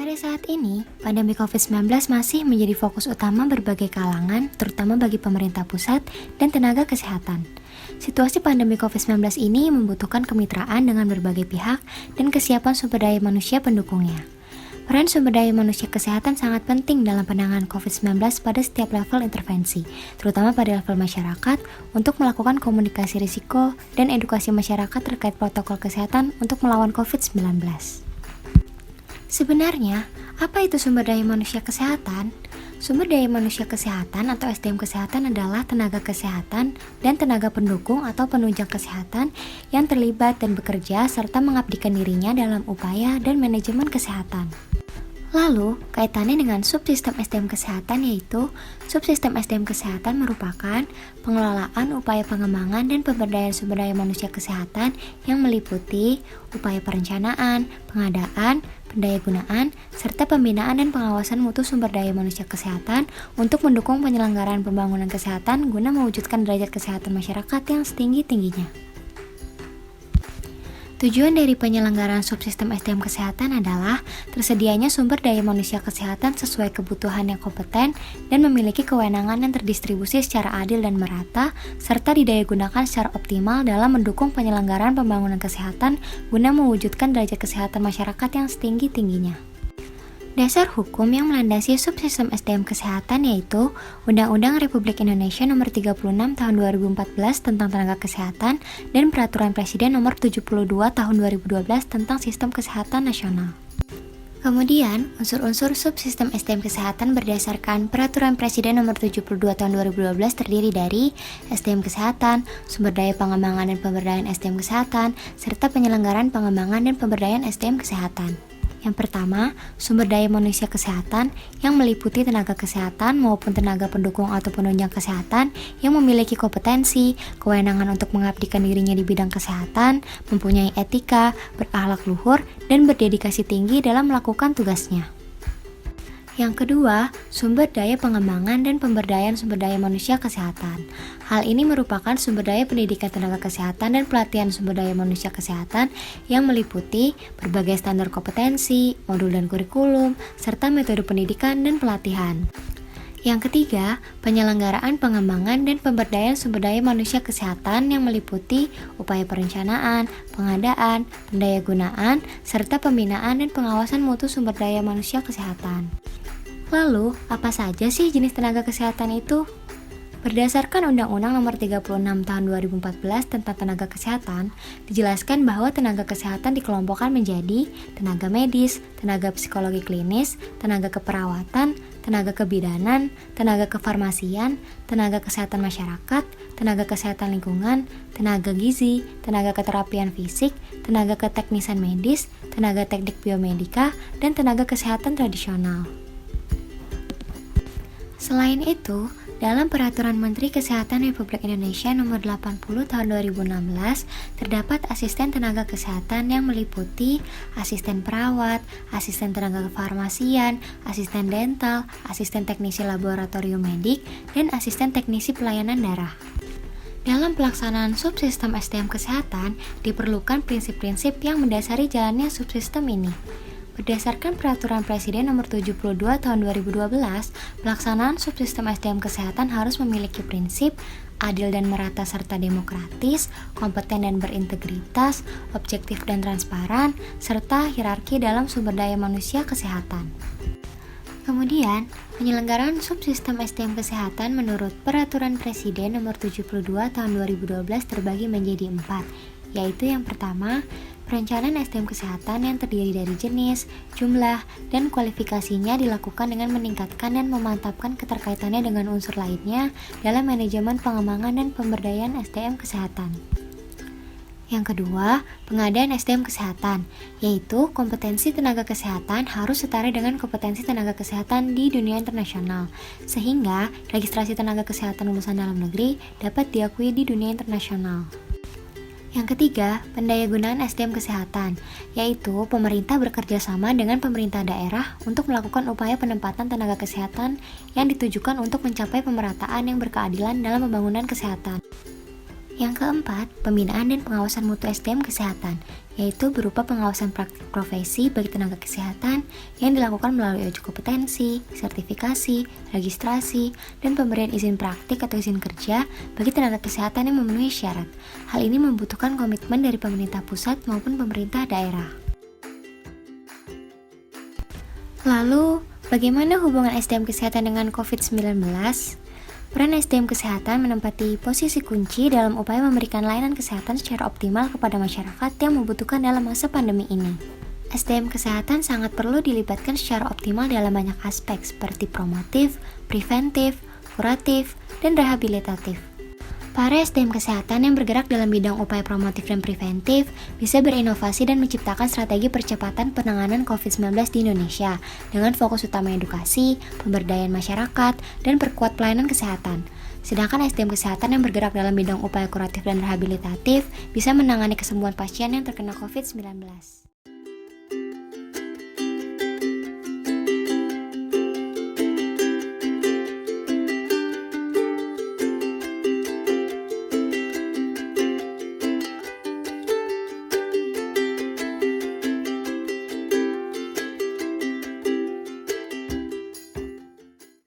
Pada saat ini, pandemi COVID-19 masih menjadi fokus utama berbagai kalangan, terutama bagi pemerintah pusat dan tenaga kesehatan. Situasi pandemi COVID-19 ini membutuhkan kemitraan dengan berbagai pihak dan kesiapan sumber daya manusia pendukungnya. Peran sumber daya manusia kesehatan sangat penting dalam penanganan COVID-19 pada setiap level intervensi, terutama pada level masyarakat, untuk melakukan komunikasi risiko dan edukasi masyarakat terkait protokol kesehatan untuk melawan COVID-19. Sebenarnya, apa itu sumber daya manusia kesehatan? Sumber daya manusia kesehatan atau SDM kesehatan adalah tenaga kesehatan dan tenaga pendukung atau penunjang kesehatan yang terlibat dan bekerja serta mengabdikan dirinya dalam upaya dan manajemen kesehatan. Lalu, kaitannya dengan subsistem SDM kesehatan yaitu subsistem SDM kesehatan merupakan pengelolaan upaya pengembangan dan pemberdayaan sumber daya manusia kesehatan yang meliputi upaya perencanaan, pengadaan, pendayagunaan, serta pembinaan dan pengawasan mutu sumber daya manusia kesehatan untuk mendukung penyelenggaraan pembangunan kesehatan guna mewujudkan derajat kesehatan masyarakat yang setinggi-tingginya. Tujuan dari penyelenggaraan subsistem SDM kesehatan adalah tersedianya sumber daya manusia kesehatan sesuai kebutuhan yang kompeten dan memiliki kewenangan yang terdistribusi secara adil dan merata, serta didayagunakan secara optimal dalam mendukung penyelenggaraan pembangunan kesehatan guna mewujudkan derajat kesehatan masyarakat yang setinggi-tingginya. Dasar hukum yang melandasi subsistem SDM kesehatan yaitu Undang-Undang Republik Indonesia Nomor 36 Tahun 2014 tentang Tenaga Kesehatan dan Peraturan Presiden Nomor 72 Tahun 2012 tentang Sistem Kesehatan Nasional. Kemudian, unsur-unsur subsistem SDM kesehatan berdasarkan Peraturan Presiden Nomor 72 Tahun 2012 terdiri dari SDM kesehatan, sumber daya pengembangan dan pemberdayaan SDM kesehatan, serta penyelenggaraan pengembangan dan pemberdayaan SDM kesehatan. Yang pertama, sumber daya manusia kesehatan yang meliputi tenaga kesehatan maupun tenaga pendukung atau penunjang kesehatan yang memiliki kompetensi, kewenangan untuk mengabdikan dirinya di bidang kesehatan, mempunyai etika, berakhlak luhur, dan berdedikasi tinggi dalam melakukan tugasnya. Yang kedua, sumber daya pengembangan dan pemberdayaan sumber daya manusia kesehatan. Hal ini merupakan sumber daya pendidikan tenaga kesehatan dan pelatihan sumber daya manusia kesehatan yang meliputi berbagai standar kompetensi, modul dan kurikulum, serta metode pendidikan dan pelatihan. Yang ketiga, penyelenggaraan pengembangan dan pemberdayaan sumber daya manusia kesehatan yang meliputi upaya perencanaan, pengadaan, pendayagunaan, serta pembinaan dan pengawasan mutu sumber daya manusia kesehatan. Lalu, apa saja sih jenis tenaga kesehatan itu? Berdasarkan Undang-Undang Nomor 36 Tahun 2014 tentang Tenaga Kesehatan, dijelaskan bahwa tenaga kesehatan dikelompokkan menjadi tenaga medis, tenaga psikologi klinis, tenaga keperawatan, tenaga kebidanan, tenaga kefarmasian, tenaga kesehatan masyarakat, tenaga kesehatan lingkungan, tenaga gizi, tenaga keterapian fisik, tenaga keteknisan medis, tenaga teknik biomedika, dan tenaga kesehatan tradisional. Selain itu, dalam Peraturan Menteri Kesehatan Republik Indonesia Nomor 80 Tahun 2016, terdapat asisten tenaga kesehatan yang meliputi asisten perawat, asisten tenaga kefarmasian, asisten dental, asisten teknisi laboratorium medik, dan asisten teknisi pelayanan darah. Dalam pelaksanaan subsistem SDM kesehatan, diperlukan prinsip-prinsip yang mendasari jalannya subsistem ini. Berdasarkan Peraturan Presiden Nomor 72 Tahun 2012, pelaksanaan subsistem SDM kesehatan harus memiliki prinsip adil dan merata serta demokratis, kompeten dan berintegritas, objektif dan transparan, serta hierarki dalam sumber daya manusia kesehatan. Kemudian, penyelenggaraan subsistem SDM kesehatan menurut Peraturan Presiden Nomor 72 Tahun 2012 terbagi menjadi 4, yaitu yang pertama, perencanaan SDM kesehatan yang terdiri dari jenis, jumlah, dan kualifikasinya dilakukan dengan meningkatkan dan memantapkan keterkaitannya dengan unsur lainnya dalam manajemen pengembangan dan pemberdayaan SDM kesehatan. Yang kedua, pengadaan SDM kesehatan, yaitu kompetensi tenaga kesehatan harus setara dengan kompetensi tenaga kesehatan di dunia internasional, sehingga registrasi tenaga kesehatan lulusan dalam negeri dapat diakui di dunia internasional. Yang ketiga, pendayagunaan SDM kesehatan, yaitu pemerintah bekerja sama dengan pemerintah daerah untuk melakukan upaya penempatan tenaga kesehatan yang ditujukan untuk mencapai pemerataan yang berkeadilan dalam pembangunan kesehatan. Yang keempat, pembinaan dan pengawasan mutu SDM kesehatan, yaitu berupa pengawasan praktik profesi bagi tenaga kesehatan yang dilakukan melalui uji kompetensi, sertifikasi, registrasi, dan pemberian izin praktik atau izin kerja bagi tenaga kesehatan yang memenuhi syarat. Hal ini membutuhkan komitmen dari pemerintah pusat maupun pemerintah daerah. Lalu, bagaimana hubungan SDM kesehatan dengan COVID-19? Peran SDM kesehatan menempati posisi kunci dalam upaya memberikan layanan kesehatan secara optimal kepada masyarakat yang membutuhkan dalam masa pandemi ini. SDM kesehatan sangat perlu dilibatkan secara optimal dalam banyak aspek seperti promotif, preventif, kuratif, dan rehabilitatif. Para SDM kesehatan yang bergerak dalam bidang upaya promotif dan preventif bisa berinovasi dan menciptakan strategi percepatan penanganan COVID-19 di Indonesia dengan fokus utama edukasi, pemberdayaan masyarakat, dan perkuat pelayanan kesehatan. Sedangkan SDM kesehatan yang bergerak dalam bidang upaya kuratif dan rehabilitatif bisa menangani kesembuhan pasien yang terkena COVID-19.